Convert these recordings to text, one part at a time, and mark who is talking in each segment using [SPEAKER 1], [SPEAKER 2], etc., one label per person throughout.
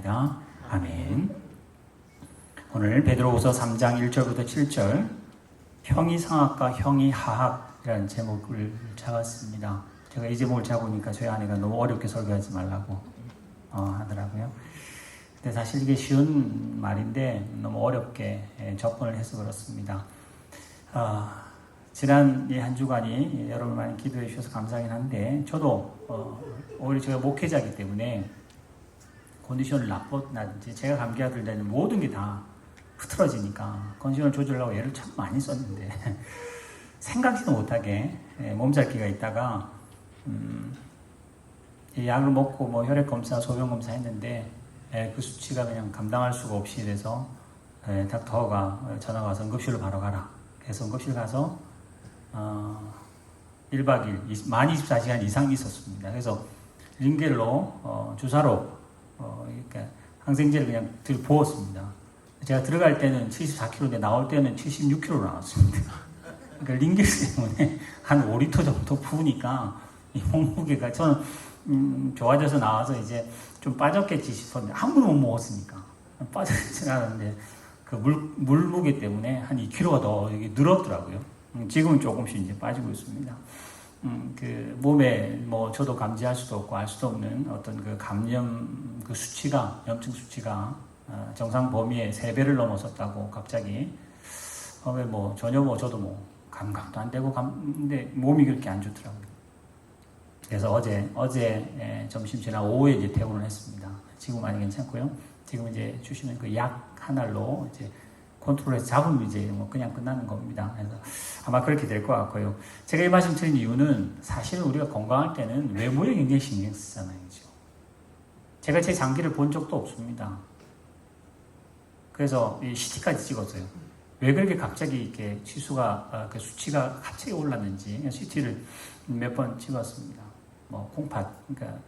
[SPEAKER 1] 기도하옵나이다. 아멘. 오늘 베드로후서 3장 1절부터 7절 형이 상학과 형이 하학이라는 제목을 잡았습니다. 제가 이 제목을 잡으니까 저희 아내가 너무 어렵게 설교하지 말라고 하더라고요. 근데 사실 이게 쉬운 말인데 너무 어렵게 접근을 해서 그렇습니다. 지난 이 한 주간이 여러분 많이 기도해 주셔서 감사하긴 한데 저도 오히려 제가 목회자이기 때문에 컨디션을 나쁘다든지 제가 감기가 들면 모든 게 다 흐트러지니까 컨디션을 조절하려고 애를 참 많이 썼는데 생각지도 못하게 몸살기가 있다가 약을 먹고 뭐 혈액 검사, 소변 검사 했는데 그 수치가 그냥 감당할 수가 없이 돼서 닥터가 전화가 와서 응급실로 바로 가라. 그래서 응급실 가서 1박 2일, 만 24시간 이상 있었습니다. 그래서 링겔로 주사로 그러니까 항생제를 그냥 부었습니다. 제가 들어갈 때는 74kg인데 나올 때는 76kg로 나왔습니다. 그러니까 링겔 때문에 한 5리터 정도 부으니까 이 몸무게가 저는 좋아져서 나와서 이제 좀 빠졌겠지 싶었는데 한 번 못 먹었으니까 빠졌지 않았는데 그 물무게 때문에 한 2kg가 더 늘었더라고요. 지금은 조금씩 이제 빠지고 있습니다. 그 몸에 뭐 저도 감지할 수도 없고 알 수도 없는 어떤 그 감염 그 수치가 염증 수치가 정상 범위의 3배를 넘어섰다고 갑자기 왜 뭐 전혀 뭐 저도 뭐 감각도 안 되고 근데 몸이 그렇게 안 좋더라고요. 그래서 어제 점심 지나 오후에 이제 퇴원을 했습니다. 지금 많이 괜찮고요. 지금 이제 주시는 그 약 한 알로 이제 컨트롤해서 잡으면 이제 뭐 그냥 끝나는 겁니다. 그래서 아마 그렇게 될 것 같고요. 제가 이 말씀 드린 이유는 사실은 우리가 건강할 때는 외모에 굉장히 신경 쓰잖아요. 그죠? 제가 제 장기를 본 적도 없습니다. 그래서 이 CT까지 찍었어요. 왜 그렇게 갑자기 이렇게 그 수치가 갑자기 올랐는지 CT를 몇 번 찍었습니다. 뭐 콩팥, 그러니까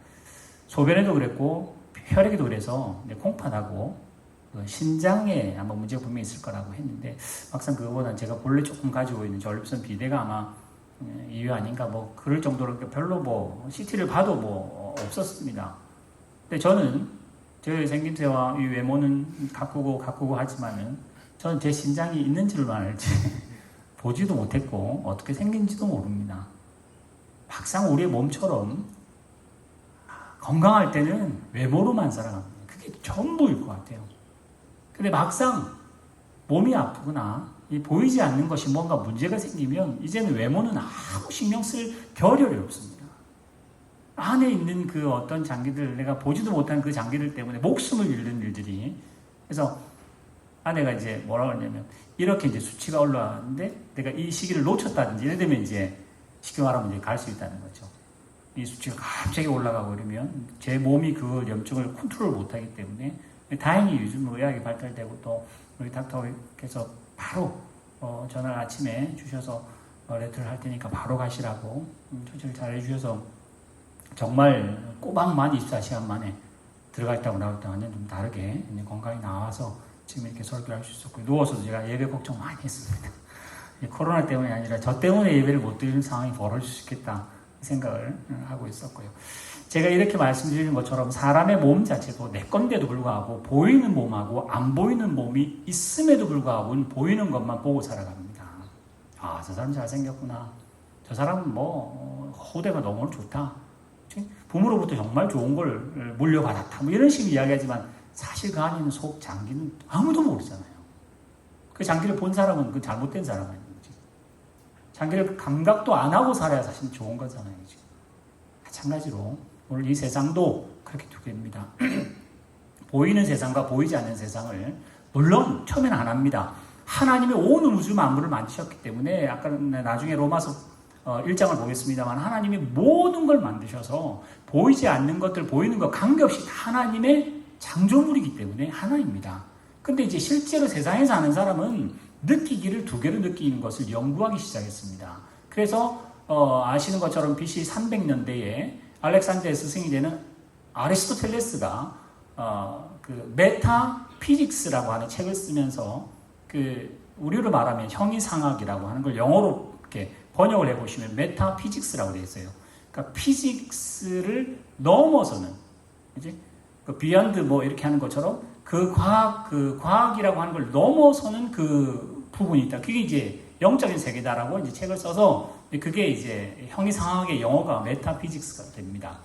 [SPEAKER 1] 소변에도 그랬고 혈액에도 그래서 콩팥하고 신장에 아마 문제가 분명히 있을 거라고 했는데 막상 그거보다는 제가 본래 조금 가지고 있는 전립선 비대가 아마 이유 아닌가 뭐 그럴 정도로 별로 뭐 CT를 봐도 뭐 없었습니다. 근데 저는 제 생김새와 이 외모는 가꾸고 하지만은 저는 제 신장이 있는지만 알지 보지도 못했고 어떻게 생긴지도 모릅니다. 막상 우리의 몸처럼 건강할 때는 외모로만 살아갑니다. 그게 전부일 것 같아요. 근데 막상 몸이 아프거나 보이지 않는 것이 뭔가 문제가 생기면 이제는 외모는 아무 신경 쓸 겨를이 없습니다. 안에 있는 그 어떤 장기들, 내가 보지도 못한 그 장기들 때문에 목숨을 잃는 일들이. 그래서 아내가 이제 뭐라고 하냐면 이렇게 이제 수치가 올라왔는데 내가 이 시기를 놓쳤다든지 이래 되면 이제 쉽게 말하면 이제 갈 수 있다는 거죠. 이 수치가 갑자기 올라가고 그러면 제 몸이 그 염증을 컨트롤 못하기 때문에 다행히 요즘 의학이 발달되고 또 우리 닥터께서 바로 전화를 아침에 주셔서 레터를 할 테니까 바로 가시라고 조치를 잘 해주셔서 정말 꼬박만 24시간 만에 들어갈 때하고 나올 때 완전 좀 다르게 건강히 나와서 지금 이렇게 설교를 할 수 있었고 누워서도 제가 예배 걱정 많이 했습니다. 코로나 때문이 아니라 저 때문에 예배를 못 드리는 상황이 벌어질 수 있겠다 생각을 하고 있었고요. 제가 이렇게 말씀드리는 것처럼 사람의 몸 자체도 내 건데도 불구하고 보이는 몸하고 안 보이는 몸이 있음에도 불구하고 보이는 것만 보고 살아갑니다. 아, 저 사람 잘생겼구나. 저 사람은 뭐 호대가 너무 좋다. 부모로부터 정말 좋은 걸 물려받았다. 뭐 이런 식으로 이야기하지만 사실 그 안에 있는 속 장기는 아무도 모르잖아요. 그 장기를 본 사람은 그 잘못된 사람 아니에요. 장기를 감각도 안 하고 살아야 사실 좋은 거잖아요. 마찬가지로 오늘 이 세상도 그렇게 두 개입니다. 보이는 세상과 보이지 않는 세상을 물론 처음에는 안 합니다. 하나님이 온 우주 만물을 만드셨기 때문에 아까 나중에 로마서 1장을 보겠습니다만 하나님이 모든 걸 만드셔서 보이지 않는 것들 보이는 것 관계없이 다 하나님의 창조물이기 때문에 하나입니다. 근데 이제 실제로 세상에 사는 사람은 느끼기를 두 개로 느끼는 것을 연구하기 시작했습니다. 그래서 아시는 것처럼 BC 300년대에 알렉산드의 스승이 되는 아리스토텔레스가 그 메타피직스라고 하는 책을 쓰면서 그 우리로 말하면 형이상학이라고 하는 걸 영어로 이렇게 번역을 해보시면 메타피직스라고 되어 있어요. 그러니까 피직스를 넘어서는 이제 그 비욘드 뭐 이렇게 하는 것처럼 그 과학이라고 하는 걸 넘어서는 그 부분이 있다. 그게 이제 영적인 세계다라고 이제 책을 써서 그게 이제 형이상학의 영어가 메타피직스가 됩니다.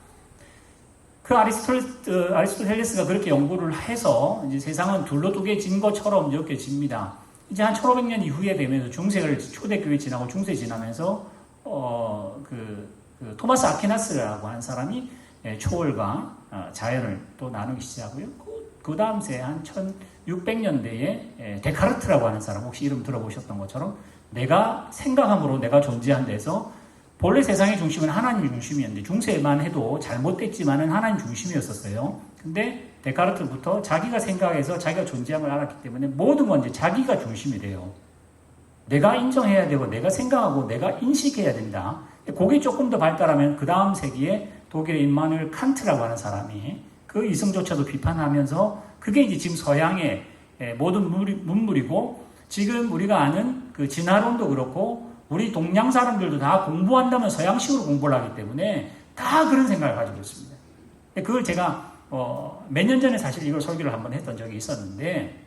[SPEAKER 1] 그 아리스토텔레스가 그렇게 연구를 해서 이제 세상은 둘로 두개진 것처럼 여겨집니다. 이제 한 1500년 이후에 되면서 중세를 초대교회 지나고 중세 지나면서 토마스 아퀴나스라고 하는 사람이 초월과 자연을 또 나누기 시작하고요. 그 다음 세 한 1600년대에 데카르트라고 하는 사람, 혹시 이름 들어보셨던 것처럼 내가 생각함으로 내가 존재한 데서 본래 세상의 중심은 하나님 중심이었는데 중세만 해도 잘못됐지만은 하나님 중심이었었어요. 근데 데카르트부터 자기가 생각해서 자기가 존재함을 알았기 때문에 모든 건 이제 자기가 중심이 돼요. 내가 인정해야 되고 내가 생각하고 내가 인식해야 된다. 그게 조금 더 발달하면 그 다음 세기에 독일의 임마누엘 칸트라고 하는 사람이 그 이성조차도 비판하면서 그게 이제 지금 서양의 모든 문물이고 지금 우리가 아는 그 진화론도 그렇고 우리 동양 사람들도 다 공부한다면 서양식으로 공부를 하기 때문에 다 그런 생각을 가지고 있습니다. 그걸 제가 몇 년 전에 사실 이걸 설교를 한번 했던 적이 있었는데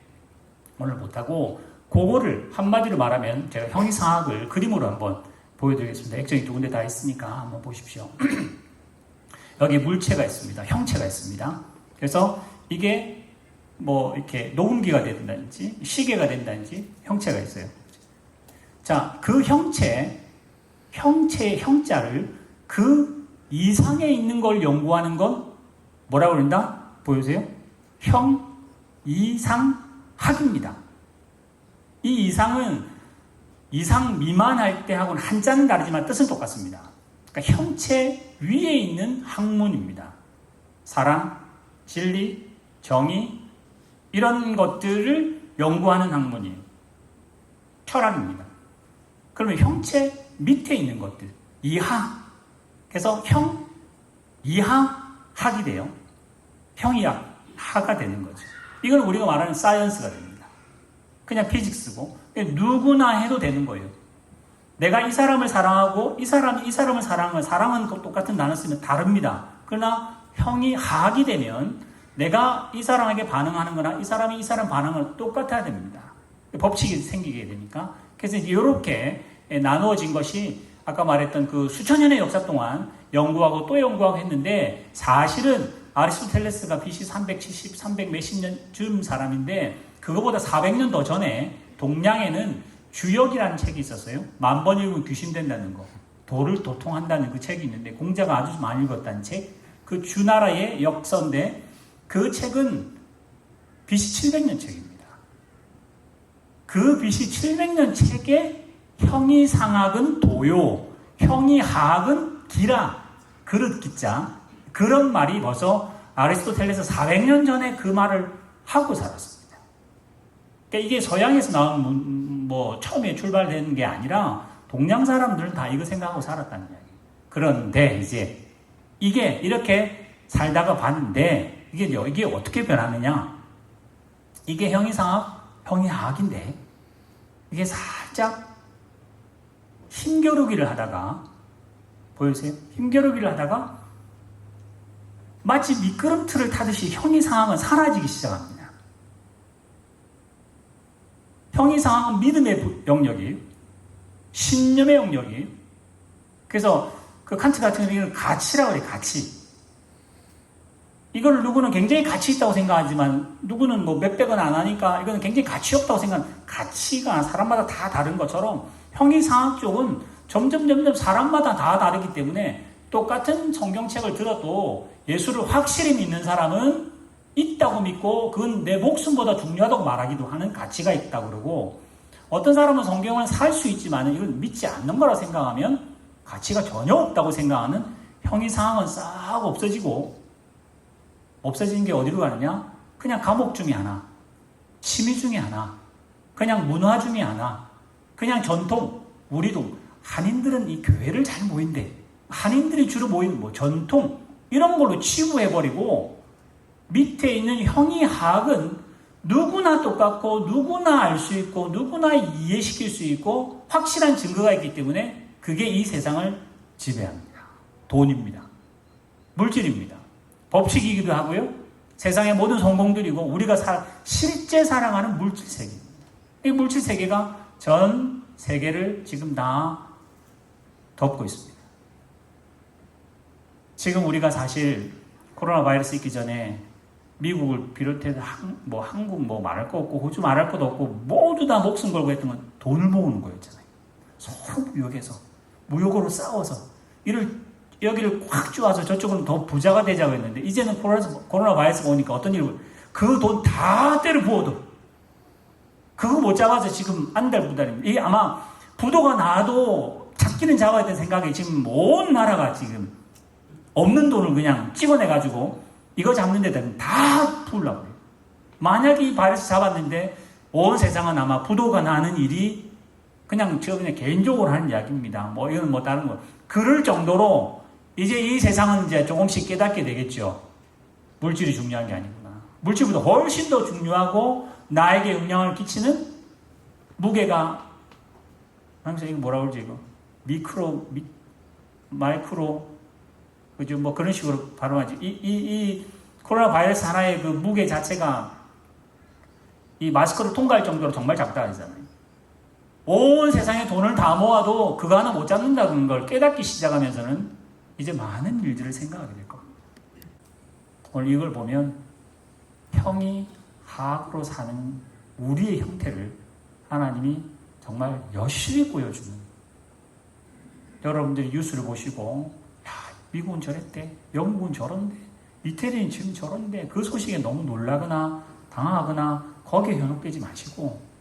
[SPEAKER 1] 오늘 못하고 그거를 한마디로 말하면 제가 형이상학을 그림으로 한번 보여드리겠습니다. 액정이 두 군데 다 있으니까 한번 보십시오. 여기 물체가 있습니다. 형체가 있습니다. 그래서 이게 뭐 이렇게 녹음기가 된다든지 시계가 된다든지 형체가 있어요. 자, 그 형체의 형자를 그 이상에 있는 걸 연구하는 건 뭐라고 그런다? 보여주세요. 형이상학입니다. 이 이상은 이상 미만할 때 하고는 한자는 다르지만 뜻은 똑같습니다. 그러니까 형체 위에 있는 학문입니다. 사랑, 진리, 정의 이런 것들을 연구하는 학문이에요. 철학입니다. 그러면 형체 밑에 있는 것들, 이하. 그래서 이하학이 돼요. 형이학, 하가 되는 거죠. 이건 우리가 말하는 사이언스가 됩니다. 그냥 피직스고 누구나 해도 되는 거예요. 내가 이 사람을 사랑하고 이 사람이 이 사람을 사랑하면 사랑은 똑같은 단어 쓰면 다릅니다. 그러나 형이 하학이 되면 내가 이 사람에게 반응하는 거나 이 사람이 이 사람 반응을 똑같아야 됩니다. 법칙이 생기게 되니까. 그래서 이렇게 나누어진 것이 아까 말했던 그 수천 년의 역사 동안 연구하고 또 연구하고 했는데 사실은 아리스토텔레스가 BC 370, 300 몇십 년쯤 사람인데 그거보다 400년 더 전에 동양에는 주역이라는 책이 있었어요. 10,000번 읽으면 귀신 된다는 거. 도를 도통한다는 그 책이 있는데 공자가 아주 많이 읽었다는 책. 그 주나라의 역사인데 그 책은 BC 700년 책입니다. 그 BC 700년 책에 형이상학은 도요, 형이하학은 기라, 그릇 기자. 그런 말이 벌써 아리스토텔레스 400년 전에 그 말을 하고 살았습니다. 그러니까 이게 서양에서 나온 뭐 처음에 출발된 게 아니라 동양 사람들은 다 이거 생각하고 살았다는 이야기. 그런데 이제 이게 이렇게 살다가 봤는데 이게 어떻게 변하느냐? 이게 형이상학, 형이하학인데 이게 살짝 힘겨루기를 하다가 보여주세요. 힘겨루기를 하다가 마치 미끄럼틀을 타듯이 형이상학은 사라지기 시작합니다. 형이상학은 믿음의 영역이에요. 신념의 영역이에요. 그래서 그 칸트 같은 경우는 가치라고 해요. 가치. 이걸 누구는 굉장히 가치 있다고 생각하지만 누구는 뭐 몇백 원 안 하니까 이거는 굉장히 가치 없다고 생각하는, 가치가 사람마다 다 다른 것처럼 형이상학 쪽은 점점 사람마다 다 다르기 때문에 똑같은 성경책을 들어도 예수를 확실히 믿는 사람은 있다고 믿고 그건 내 목숨보다 중요하다고 말하기도 하는 가치가 있다고 그러고, 어떤 사람은 성경을 살 수 있지만 이건 믿지 않는 거라 생각하면 가치가 전혀 없다고 생각하는 형이상학은 싹 없어지고, 없어지는 게 어디로 가느냐? 그냥 과목 중에 하나, 취미 중에 하나, 그냥 문화 중에 하나, 그냥 전통. 우리도 한인들은 이 교회를 잘 모인대. 한인들이 주로 모이는 뭐 전통 이런 걸로 치부해버리고 밑에 있는 형이학은 누구나 똑같고 누구나 알 수 있고 누구나 이해시킬 수 있고 확실한 증거가 있기 때문에 그게 이 세상을 지배합니다. 돈입니다. 물질입니다. 법칙이기도 하고요. 세상의 모든 성공들이고 우리가 실제 사랑하는 물질 세계입니다. 이 물질 세계가 전 세계를 지금 다 덮고 있습니다. 지금 우리가 사실 코로나 바이러스 있기 전에 미국을 비롯해서 한국 말할 거 없고 호주 말할 것도 없고 모두 다 목숨 걸고 했던 건 돈을 모으는 거였잖아요. 서로 무역으로 싸워서 여기를 꽉 쪼아서 저쪽은 더 부자가 되자고 했는데 이제는 코로나 바이러스가 오니까 어떤 일을 그 돈 다 때려 부어도 그거 못 잡아서 지금 안달부달입니다. 이게 아마 부도가 나도 잡기는 잡아야 되는 생각에 지금 온 나라가 지금 없는 돈을 그냥 찍어내가지고 이거 잡는 데다 다 부으려고 해요. 만약에 이 바이러스 잡았는데 온 세상은 아마 부도가 나는 일이 그냥 개인적으로 하는 이야기입니다. 이건 다른 거. 그럴 정도로 이제 이 세상은 이제 조금씩 깨닫게 되겠죠. 물질이 중요한 게 아니구나. 물질보다 훨씬 더 중요하고 나에게 영향을 끼치는 무게가 항상 이거 뭐라 그러지 이거 마이크로 그죠? 그런 식으로 발음하지. 이 코로나 바이러스 하나의 그 무게 자체가 이 마스크를 통과할 정도로 정말 작다 하잖아요. 온 세상에 돈을 다 모아도 그거 하나 못 잡는다는 걸 깨닫기 시작하면서는 이제 많은 일들을 생각하게 될 겁니다. 오늘 이걸 보면 형이 하악으로 사는 우리의 형태를 하나님이 정말 여실히 보여주는, 여러분들이 뉴스를 보시고 미국은 저랬대, 영국은 저런데, 이태리는 지금 저런데 그 소식에 너무 놀라거나 당황하거나 거기에 현혹되지 마시고,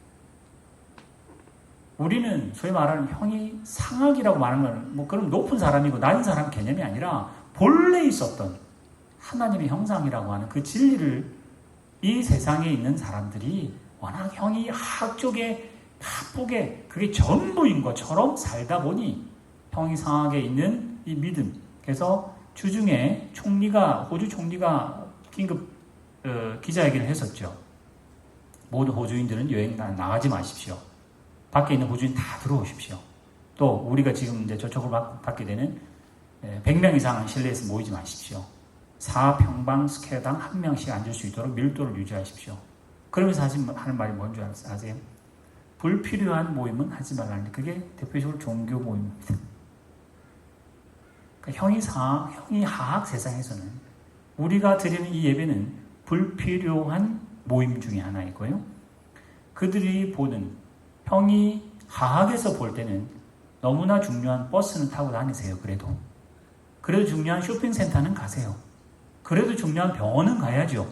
[SPEAKER 1] 우리는 소위 말하는 형이 상악이라고 말하는 건 그럼 높은 사람이고 낮은 사람 개념이 아니라 본래 있었던 하나님의 형상이라고 하는 그 진리를 이 세상에 있는 사람들이 워낙 형이 하악 쪽에 바쁘게 그게 전부인 것처럼 살다 보니 형이 상악에 있는 이 믿음. 그래서 주중에 호주 총리가 긴급 기자회견을 했었죠. 모든 호주인들은 여행 나가지 마십시오. 밖에 있는 호주인 다 들어오십시오. 또 우리가 지금 이제 저촉을 받게 되는 100명 이상은 실내에서 모이지 마십시오. 4평방 스퀘어당 1명씩 앉을 수 있도록 밀도를 유지하십시오. 그러면서 하는 말이 뭔지 아세요? 불필요한 모임은 하지 말라는데 그게 대표적으로 종교 모임입니다. 그러니까 형이 하악 세상에서는 우리가 드리는 이 예배는 불필요한 모임 중에 하나이고요. 그들이 보는 형이 하악에서 볼 때는 너무나 중요한 버스는 타고 다니세요. 그래도 중요한 쇼핑센터는 가세요. 그래도 중요한 병원은 가야죠.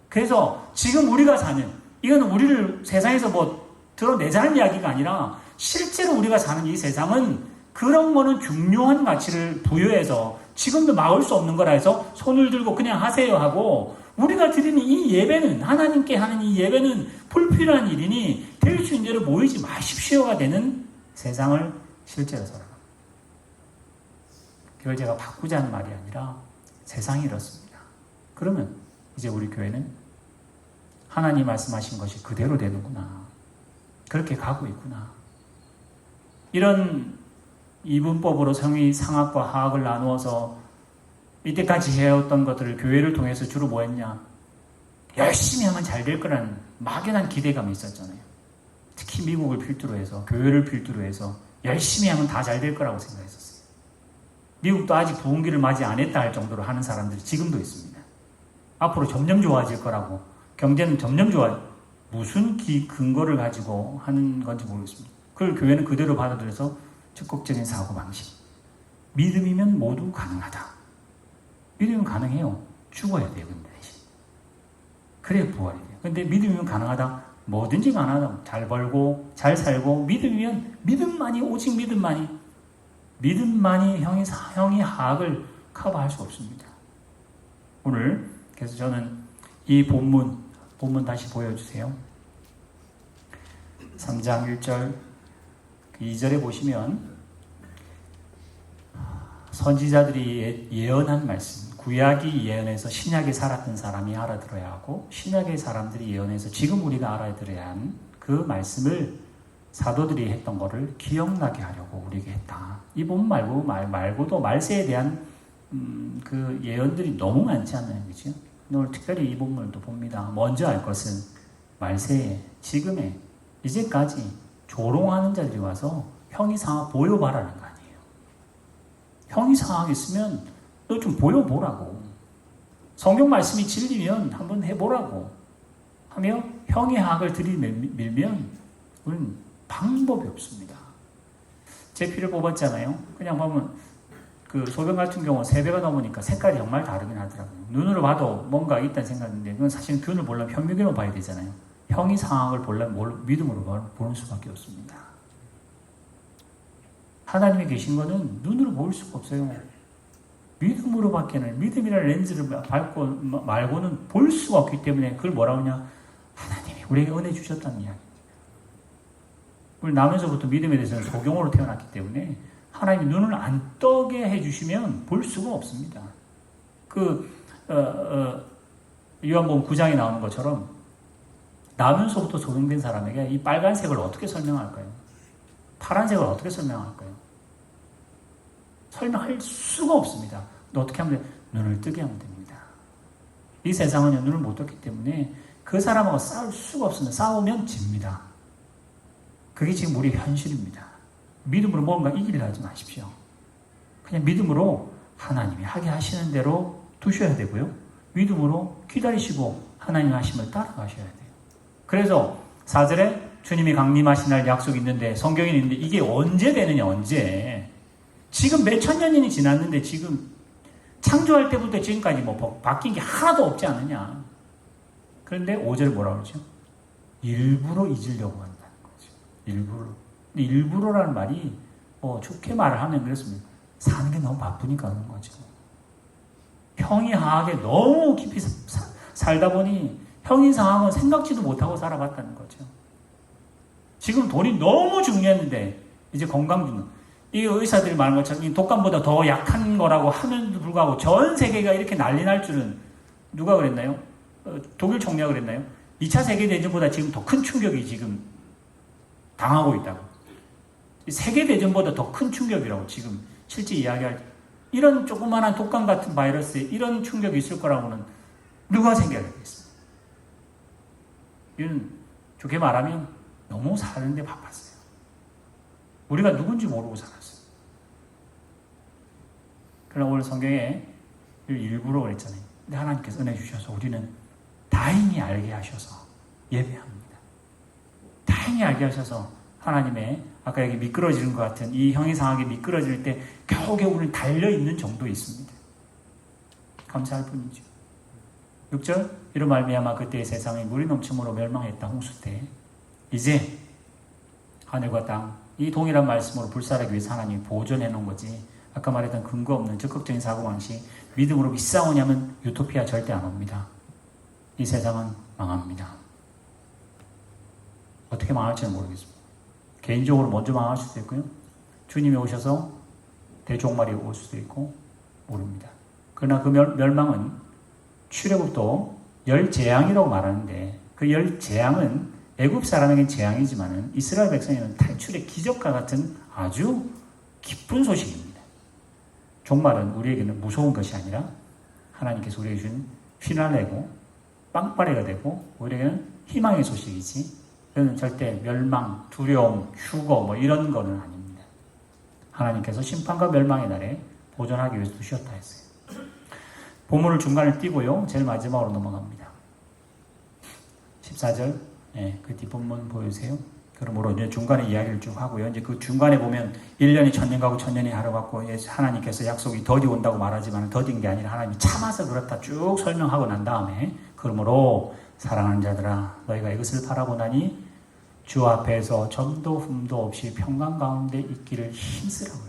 [SPEAKER 1] 그래서 지금 우리가 사는, 이건 우리를 세상에서 드러내자는 이야기가 아니라 실제로 우리가 사는 이 세상은 그런 거는 중요한 가치를 부여해서 지금도 막을 수 없는 거라 해서 손을 들고 그냥 하세요 하고, 우리가 드리는 이 예배는, 하나님께 하는 이 예배는 불필요한 일이니 될 수 있는 대로 모이지 마십시오가 되는 세상을 실제로 살아갑니다. 그걸 제가 바꾸자는 말이 아니라 세상이 이렇습니다. 그러면 이제 우리 교회는 하나님 말씀하신 것이 그대로 되는구나. 그렇게 가고 있구나. 이런 이분법으로 성이 상악과 하악을 나누어서 이때까지 해왔던 것들을 교회를 통해서 주로 뭐 했냐? 열심히 하면 잘 될 거라는 막연한 기대감이 있었잖아요. 특히 미국을 필두로 해서, 교회를 필두로 해서 열심히 하면 다 잘 될 거라고 생각했었어요. 미국도 아직 부흥기를 맞이 안 했다 할 정도로 하는 사람들이 지금도 있습니다. 앞으로 점점 좋아질 거라고, 경제는 점점 무슨 근거를 가지고 하는 건지 모르겠습니다. 그걸 교회는 그대로 받아들여서 적극적인 사고방식. 믿음이면 모두 가능하다. 믿음이면 가능해요. 죽어야 돼요. 근데 그래야 부활이 돼요. 근데 믿음이면 가능하다. 뭐든지 가능하다. 잘 벌고 잘 살고 믿음이면 믿음만이, 오직 믿음만이 형이 하악을 커버할 수 없습니다. 오늘 그래서 저는 이 본문 다시 보여주세요. 3장 1절 2절에 보시면 선지자들이 예언한 말씀, 구약이 예언해서 신약에 살았던 사람이 알아들어야 하고 신약의 사람들이 예언해서 지금 우리가 알아들어야 하는 그 말씀을 사도들이 했던 거를 기억나게 하려고 우리에게 했다. 이 본문 말고도 말세에 대한 그 예언들이 너무 많지 않나요? 그죠? 오늘 특별히 이 본문을 또 봅니다. 먼저 알 것은 말세에 지금에 이제까지 조롱하는 자들이 와서 형이상학 보여봐라는 거 아니에요. 형이상학 있으면 너 좀 보여보라고. 성경 말씀이 진리면 한번 해보라고 하며 형이학을 들이밀면 우리는 방법이 없습니다. 제 피를 뽑았잖아요. 그냥 보면 그 소변 같은 경우 3배가 넘으니까 색깔이 정말 다르긴 하더라고요. 눈으로 봐도 뭔가 있다는 생각인데 그건 사실 균을 보려면 현미경으로 봐야 되잖아요. 형이 상황을 보려면 믿음으로 보는 수밖에 없습니다. 하나님이 계신 거는 눈으로 볼 수가 없어요. 믿음으로밖에는 믿음이라는 렌즈를 밟고 말고는 볼 수가 없기 때문에 그걸 뭐라고 하냐? 하나님이 우리에게 은혜 주셨다는 이야기. 우리 나면서부터 믿음에 대해서는 소경으로 태어났기 때문에 하나님이 눈을 안 떠게 해주시면 볼 수가 없습니다. 요한복음 9장에 나오는 것처럼 나면서부터 소경된 사람에게 이 빨간색을 어떻게 설명할까요? 파란색을 어떻게 설명할까요? 설명할 수가 없습니다. 너 어떻게 하면 돼? 눈을 뜨게 하면 됩니다. 이 세상은 눈을 못 떴기 때문에 그 사람하고 싸울 수가 없습니다. 싸우면 집니다. 그게 지금 우리의 현실입니다. 믿음으로 뭔가 이기려 하지 마십시오. 그냥 믿음으로 하나님이 하게 하시는 대로 두셔야 되고요. 믿음으로 기다리시고 하나님 하심을 따라가셔야 돼요. 그래서 4절에 주님이 강림하신 날 약속이 있는데 성경에 있는데 이게 언제 되느냐 언제. 지금 몇천 년이 지났는데 지금 창조할 때부터 지금까지 뭐 바뀐 게 하나도 없지 않느냐. 그런데 5절에 뭐라고 그러죠? 일부러 잊으려고 한다는 거죠. 일부러. 근데 일부러라는 말이 좋게 말을 하면 그렇습니다. 사는 게 너무 바쁘니까 그런 거죠. 형이 상하게 너무 깊이 살다 보니 형이 상황은 생각지도 못하고 살아봤다는 거죠. 지금 돈이 너무 중요했는데 이제 건강 중요. 이 의사들이 말한 것처럼 이 독감보다 더 약한 거라고 하면도 불구하고 전 세계가 이렇게 난리 날 줄은 누가 그랬나요? 독일 총리가 그랬나요? 2차 세계대전보다 지금 더 큰 충격이 지금 당하고 있다고. 세계대전보다 더 큰 충격이라고 지금 실제 이야기할 때. 이런 조그마한 독감 같은 바이러스에 이런 충격이 있을 거라고는 누가 생각했겠습니까? 이건 좋게 말하면 너무 사는데 바빴어요. 우리가 누군지 모르고 살았어요. 그러나 오늘 성경에 일부러 그랬잖아요. 근데 하나님께서 은혜 주셔서 우리는 다행히 알게 하셔서 예배합니다. 다행히 알게 하셔서 하나님의 아까 여기 미끄러지는 것 같은 이 형이 상하게 미끄러질 때 겨우겨우 우리는 달려있는 정도에 있습니다. 감사할 뿐이죠. 6절 이로 말미암아 그때의 세상이 물이 넘침으로 멸망했다. 홍수 때 이제 하늘과 땅 이 동일한 말씀으로 불살하기 위해서 하나님이 보존해 놓은 거지. 아까 말했던 근거 없는 적극적인 사고방식 믿음으로 싸우냐면 유토피아 절대 안 옵니다. 이 세상은 망합니다. 어떻게 망할지는 모르겠습니다. 개인적으로 먼저 망할 수도 있고요. 주님이 오셔서 대종말이 올 수도 있고 모릅니다. 그러나 그 멸망은 출애굽도 열 재앙이라고 말하는데 그 열 재앙은 애굽 사람에게는 재앙이지만은 이스라엘 백성에게는 탈출의 기적과 같은 아주 기쁜 소식입니다. 종말은 우리에게는 무서운 것이 아니라 하나님께서 우리에게 준 피날레고 빵빠레가 되고 우리에게는 희망의 소식이지 이거는 절대 멸망, 두려움, 휴거 뭐 이런 거는 아닙니다. 하나님께서 심판과 멸망의 날에 보존하기 위해서 두셨다 했어요. 본문을 중간에 띄고요. 제일 마지막으로 넘어갑니다. 14절 그 뒷부분 보여주세요. 그러므로 이제 중간에 이야기를 쭉 하고요. 이제 그 중간에 보면 1년이 1000년 가고 1000년이 하루 같고 하나님께서 약속이 더디 온다고 말하지만 더딘 게 아니라 하나님이 참아서 그렇다 쭉 설명하고 난 다음에 그러므로 사랑하는 자들아 너희가 이것을 바라고 나니 주 앞에서 점도 흠도 없이 평강 가운데 있기를 힘쓰라고.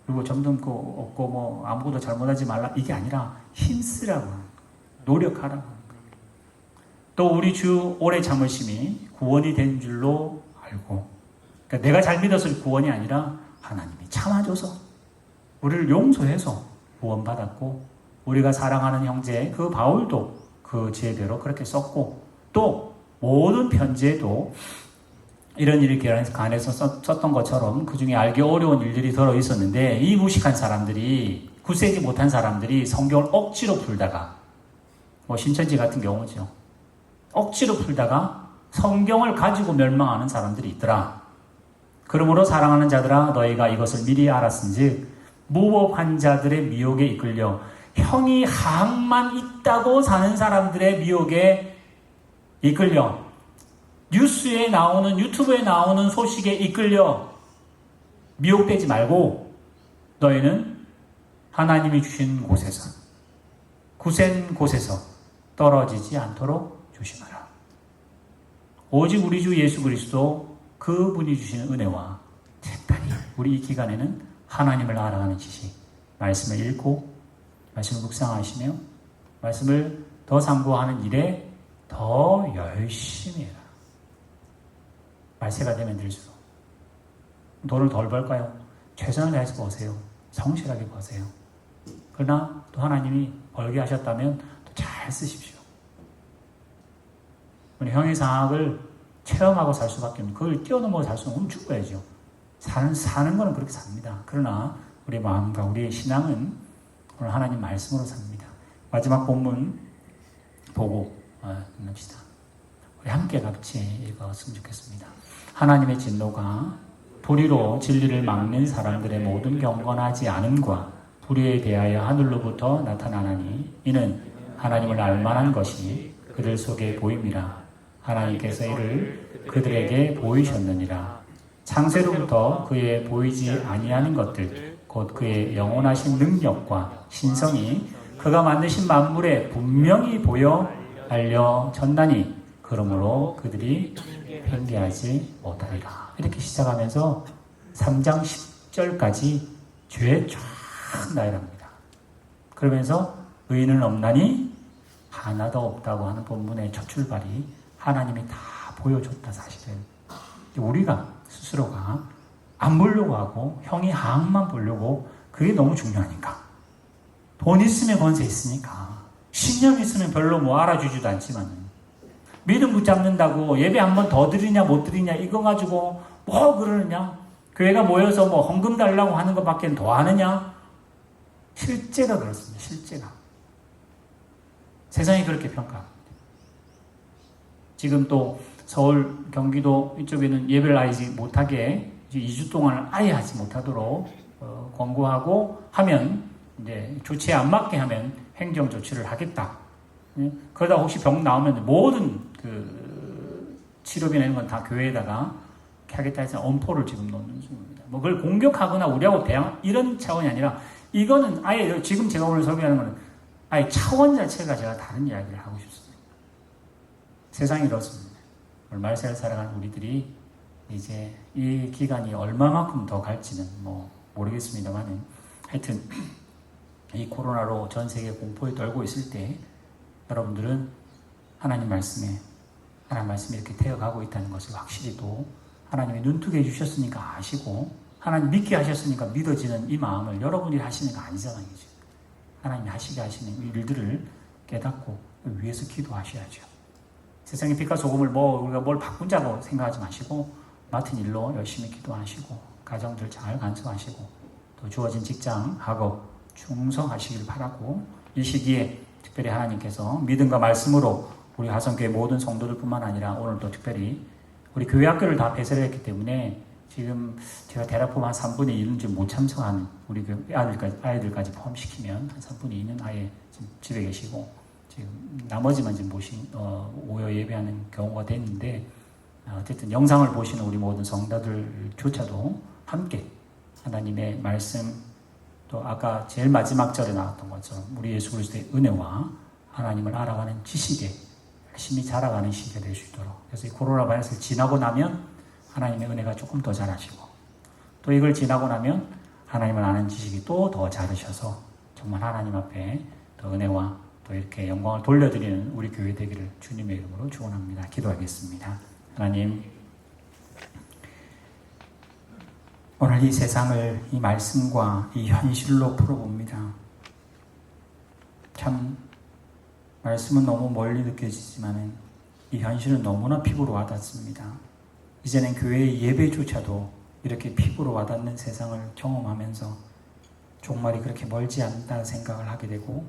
[SPEAKER 1] 그리고 점도 없고 뭐 아무것도 잘못하지 말라 이게 아니라 힘쓰라고. 노력하라고. 또 우리 주 오래 참으심이 구원이 된 줄로 알고 그러니까 내가 잘 믿어서 구원이 아니라 하나님이 참아줘서 우리를 용서해서 구원받았고 우리가 사랑하는 형제 그 바울도 그 지혜대로 그렇게 썼고 또 모든 편지에도 이런 일에 관해서 썼던 것처럼 그 중에 알기 어려운 일들이 들어 있었는데 이 무식한 사람들이 굳세지 못한 사람들이 성경을 억지로 풀다가 신천지 같은 경우죠. 억지로 풀다가 성경을 가지고 멸망하는 사람들이 있더라. 그러므로 사랑하는 자들아 너희가 이것을 미리 알았은즉 무법한 자들의 미혹에 이끌려 형이 하악만 있다고 사는 사람들의 미혹에 이끌려 뉴스에 나오는 유튜브에 나오는 소식에 이끌려 미혹되지 말고 너희는 하나님이 주신 곳에서 굳센 곳에서 떨어지지 않도록 조심하라. 오직 우리 주 예수 그리스도 그분이 주시는 은혜와 특별히 우리 이 기간에는 하나님을 알아가는 지식, 말씀을 읽고 말씀을 묵상하시며 말씀을 더 상고하는 일에 더 열심히 해라. 말세가 되면 될수록 돈을 덜 벌까요? 최선을 다해서 버세요. 성실하게 버세요. 그러나 또 하나님이 벌게 하셨다면 또 잘 쓰십시오. 형이상학을 체험하고 살 수밖에 없는, 그걸 뛰어넘어 살 수는 없으면 죽어야죠. 사는 거는 그렇게 삽니다. 그러나 우리 마음과 우리의 신앙은 오늘 하나님 말씀으로 삽니다. 마지막 본문 보고 끝납시다. 우리 함께 같이 읽었으면 좋겠습니다. 하나님의 진노가 불의로 진리를 막는 사람들의 모든 경건하지 않음과 불의에 대하여 하늘로부터 나타나나니 이는 하나님을 알만한 것이 그들 속에 보임이라. 하나님께서 이를 그들에게 보이셨느니라. 창세로부터 그의 보이지 아니하는 것들 곧 그의 영원하신 능력과 신성이 그가 만드신 만물에 분명히 보여 알려졌나니 그러므로 그들이 팽개하지 못하리라. 이렇게 시작하면서 3장 10절까지 죄의 쫙 나열합니다. 그러면서 의인은 없나니 하나도 없다고 하는 본문의 첫 출발이 하나님이 다 보여줬다 사실은. 우리가 스스로가 안 보려고 하고 형이 하악만 보려고 그게 너무 중요하니까. 돈 있으면 권세 있으니까. 신념 있으면 별로 알아주지도 않지만 믿음 붙잡는다고 예배 한 번 더 드리냐 못 드리냐 이거 가지고 그러느냐. 교회가 모여서 헌금 달라고 하는 것밖에 더 하느냐. 실제가 그렇습니다. 실제가. 세상이 그렇게 평가합니다. 지금 또 서울, 경기도 이쪽에는 예배를 아예 못하게 2주 동안 아예 하지 못하도록 권고하고 하면 이제 조치에 안 맞게 하면 행정 조치를 하겠다. 그러다 혹시 병 나오면 모든 치료비 내는 건 다 교회에다가 하겠다 해서 엄포를 지금 놓는 중입니다. 그걸 공격하거나 우리하고 대항 이런 차원이 아니라 이거는 아예 지금 제가 오늘 설명하는 거는 아예 차원 자체가 제가 다른 이야기를 하고 싶습니다. 세상이 이렇습니다. 말세를 살아가는 우리들이 이제 이 기간이 얼마만큼 더 갈지는 모르겠습니다만 하여튼 이 코로나로 전 세계 공포에 떨고 있을 때 여러분들은 하나님 말씀이 이렇게 되어가고 있다는 것을 확실히 또 하나님이 눈뜨게 해주셨으니까 아시고 하나님 믿게 하셨으니까 믿어지는 이 마음을 여러분이 하시는 거 아니잖아요. 하나님이 하시게 하시는 일들을 깨닫고 위해서 기도하셔야죠. 세상의 빛과 소금을 우리가 뭘 바꾼다고 생각하지 마시고 맡은 일로 열심히 기도하시고 가정들 잘 간수하시고 또 주어진 직장, 학업 충성하시길 바라고 이 시기에 특별히 하나님께서 믿음과 말씀으로 우리 화성교회 모든 성도들뿐만 아니라 오늘 또 특별히 우리 교회 학교를 다 폐쇄를 했기 때문에 지금 제가 대략 보면 한 3분의 1은 지금 못 참석하는 우리 아이들까지 포함시키면 한 3분의 2는 아예 지금 집에 계시고 지금 나머지만 지금 오여 예배하는 경우가 됐는데 어쨌든 영상을 보시는 우리 모든 성도들조차도 함께 하나님의 말씀 또 아까 제일 마지막 절에 나왔던 것처럼 우리 예수 그리스도의 은혜와 하나님을 알아가는 지식에 열심히 자라가는 시기가 될 수 있도록 그래서 이 코로나 바이러스를 지나고 나면 하나님의 은혜가 조금 더 자라시고 또 이걸 지나고 나면 하나님을 아는 지식이 또 더 자르셔서 정말 하나님 앞에 더 은혜와 또 이렇게 영광을 돌려드리는 우리 교회 되기를 주님의 이름으로 축원합니다. 기도하겠습니다. 하나님 오늘 이 세상을 이 말씀과 이 현실로 풀어봅니다. 참 말씀은 너무 멀리 느껴지지만 이 현실은 너무나 피부로 와닿습니다. 이제는 교회의 예배조차도 이렇게 피부로 와닿는 세상을 경험하면서 종말이 그렇게 멀지 않다는 생각을 하게 되고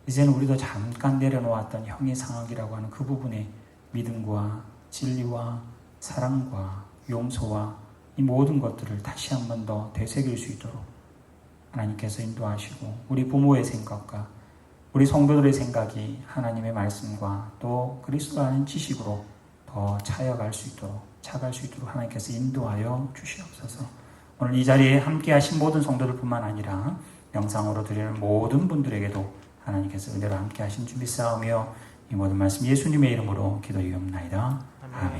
[SPEAKER 1] 이제는 우리도 잠깐 내려놓았던 형이상학이라고 하는 그 부분에 믿음과 진리와 사랑과 용서와 이 모든 것들을 다시 한 번 더 되새길 수 있도록 하나님께서 인도하시고 우리 부모의 생각과 우리 성도들의 생각이 하나님의 말씀과 또 그리스도라는 지식으로 더 차갈 수 있도록 하나님께서 인도하여 주시옵소서. 오늘 이 자리에 함께 하신 모든 성도들뿐만 아니라 영상으로 드리는 모든 분들에게도 하나님께서 은혜로 함께 하신 줄 믿사오며 이 모든 말씀 예수님의 이름으로 기도드리옵나이다. 아멘.